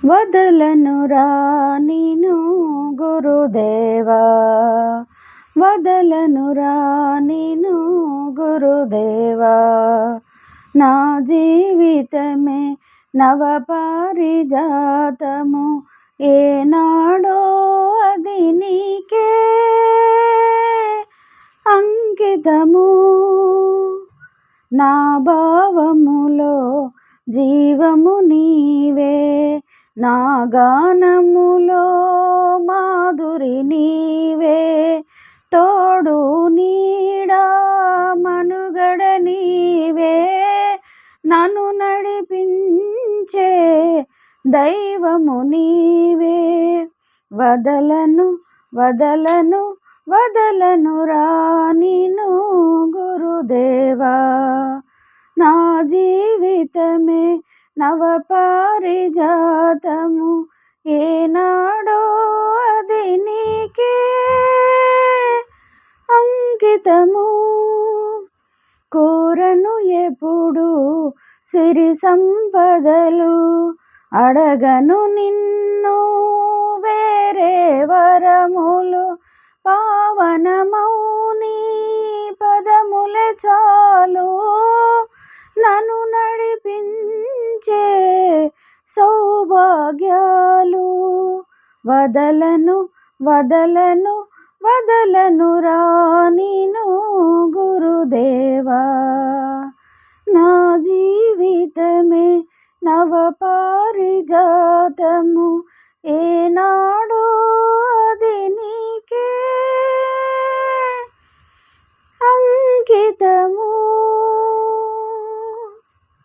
వదలనురా నిను గురుదేవా, వదలనురా నిను గురుదేవా. నా జీవితమే నవపారిజాతము, ఏనాడో అది నీకే అంకితము. నా భావములో జీవము నీవే, నా గానములో మాధురి నీవే. తోడు నీడా మనుగడ నీవే, నన్ను నడిపించే దైవము నీవే. వదలను వదలను వదలనురా నిను గురుదేవా. నా జీవితమే నవపారిజాతము, ఏనాడో అది నీకే అంకితము. కోరను ఎప్పుడు సిరి సంపదలు, అడగను నిన్ను వేరే వరములు. పావనమౌని పదములే చాలు, నన్ను నడిపించే సౌభాగ్యాలు. వదలను వదలను వదలనురా నిను గురుదేవా. నా జీవితమే నవపారిజాతము, ఏనాడో అది నీకే అంకితము.